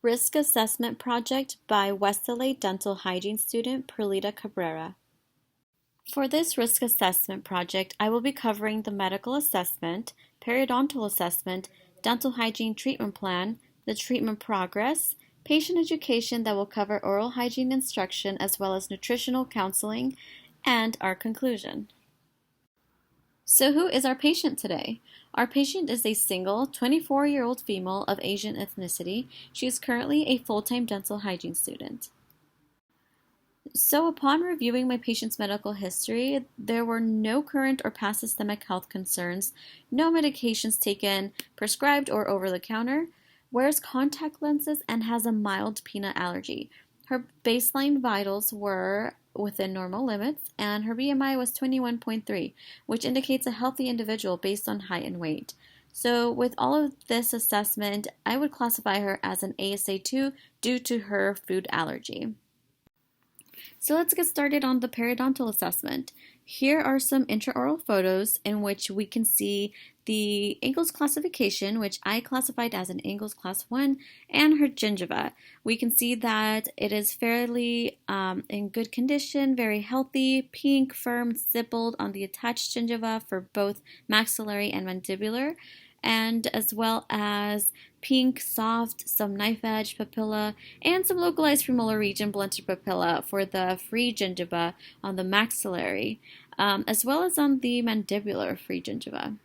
Risk Assessment Project by West LA Dental Hygiene student Perlita Cabrera. For this risk assessment project, I will be covering the medical assessment, periodontal assessment, dental hygiene treatment plan, the treatment progress, patient education that will cover oral hygiene instruction as well as nutritional counseling, and our conclusion. So who is our patient today? Our patient is a single 24-year-old female of Asian ethnicity. She is currently a full-time dental hygiene student. So upon reviewing my patient's medical history, there were no current or past systemic health concerns, no medications taken, prescribed or over the counter, wears contact lenses, and has a mild peanut allergy. Her baseline vitals were within normal limits, and her BMI was 21.3, which indicates a healthy individual based on height and weight. So with all of this assessment, I would classify her as an ASA2 due to her food allergy. So let's get started on the periodontal assessment. Here are some intraoral photos in which we can see the Engels classification, which I classified as an Engels class 1, and her gingiva. We can see that it is fairly in good condition, very healthy, pink, firm, stippled on the attached gingiva for both maxillary and mandibular, and as well as pink, soft, some knife edge papilla, and some localized premolar region blunted papilla for the free gingiva on the maxillary, as well as on the mandibular free gingiva.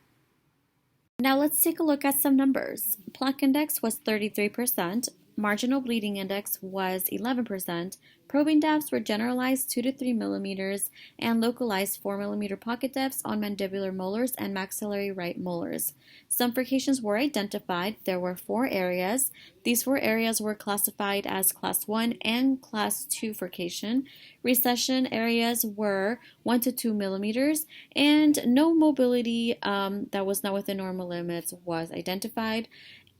Now let's take a look at some numbers. Plaque index was 33%, marginal bleeding index was 11%, probing depths were generalized 2 to 3 millimeters, and localized 4 millimeter pocket depths on mandibular molars and maxillary right molars. Some furcations were identified. There were 4 areas. These 4 areas were classified as class 1 and class 2 furcation. Recession areas were 1 to 2 millimeters, and no mobility that was not within normal limits was identified.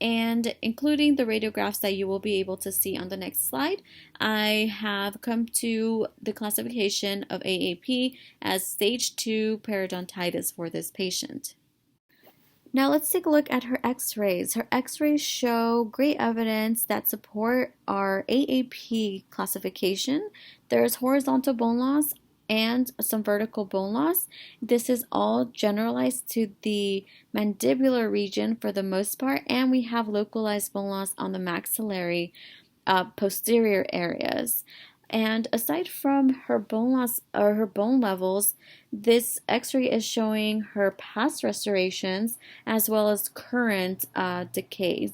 And including the radiographs that you will be able to see on the next slide, I have come to the classification of AAP as stage 2 periodontitis for this patient. Now let's take a look at her x-rays. Her x-rays show great evidence that support our AAP classification. There's horizontal bone loss and some vertical bone loss. This is all generalized to the mandibular region for the most part, and we have localized bone loss on the maxillary posterior areas. And aside from her bone loss or her bone levels, this x-ray is showing her past restorations as well as current decays.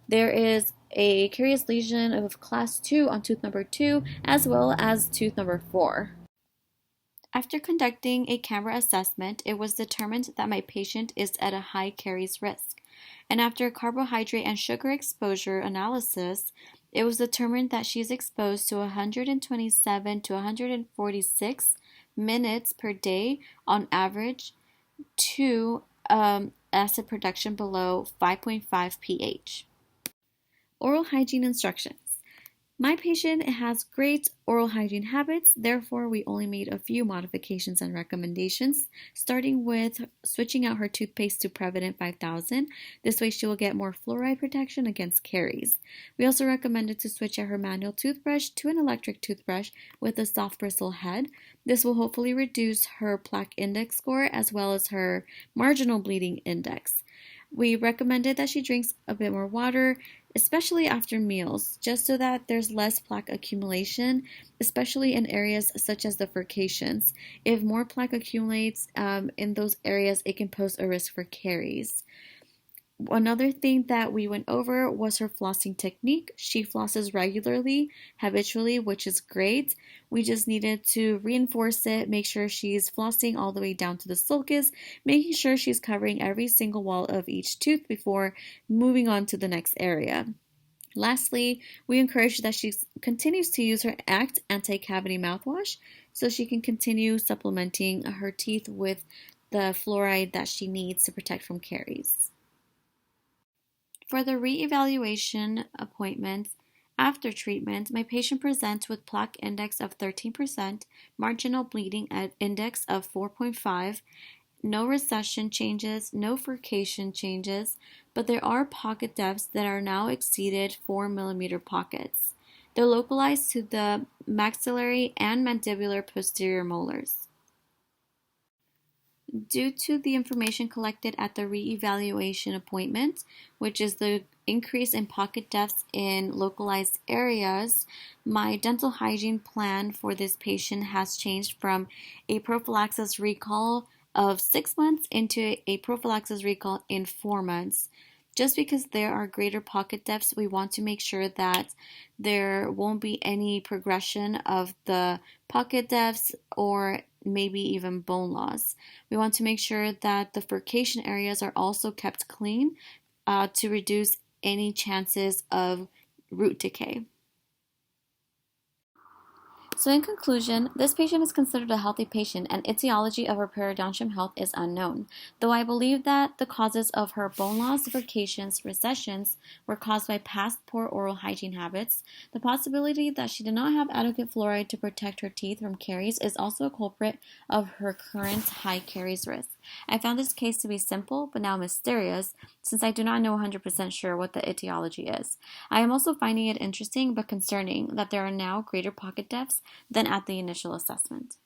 There is a carious lesion of class 2 on tooth number 2 as well as tooth number 4. After conducting a camera assessment, it was determined that my patient is at a high caries risk. And after carbohydrate and sugar exposure analysis, it was determined that she is exposed to 127 to 146 minutes per day on average to acid production below 5.5 pH. Oral hygiene instructions. My patient has great oral hygiene habits, therefore we only made a few modifications and recommendations, starting with switching out her toothpaste to Prevident 5000. This way she will get more fluoride protection against caries. We also recommended to switch out her manual toothbrush to an electric toothbrush with a soft bristle head. This will hopefully reduce her plaque index score as well as her marginal bleeding index. We recommended that she drinks a bit more water, especially after meals, just so that there's less plaque accumulation, especially in areas such as the furcations. If more plaque accumulates in those areas, it can pose a risk for caries. Another thing that we went over was her flossing technique. She flosses regularly, habitually, which is great. We just needed to reinforce it, make sure she's flossing all the way down to the sulcus, making sure she's covering every single wall of each tooth before moving on to the next area. Lastly, we encourage that she continues to use her ACT anti-cavity mouthwash so she can continue supplementing her teeth with the fluoride that she needs to protect from caries. For the re-evaluation appointment after treatment, my patient presents with plaque index of 13%, marginal bleeding at index of 4.5, no recession changes, no furcation changes, but there are pocket depths that are now exceeded 4 mm pockets. They're localized to the maxillary and mandibular posterior molars. Due to the information collected at the reevaluation appointment, which is the increase in pocket depths in localized areas, my dental hygiene plan for this patient has changed from a prophylaxis recall of 6 months into a prophylaxis recall in 4 months. Just because there are greater pocket depths, we want to make sure that there won't be any progression of the pocket depths or maybe even bone loss. We want to make sure that the furcation areas are also kept clean to reduce any chances of root decay. So in conclusion, this patient is considered a healthy patient and etiology of her periodontium health is unknown, though I believe that the causes of her bone loss, furcations, recessions were caused by past poor oral hygiene habits. The possibility that she did not have adequate fluoride to protect her teeth from caries is also a culprit of her current high caries risk. I found this case to be simple but now mysterious since I do not know 100% sure what the etiology is. I am also finding it interesting but concerning that there are now greater pocket depths than at the initial assessment.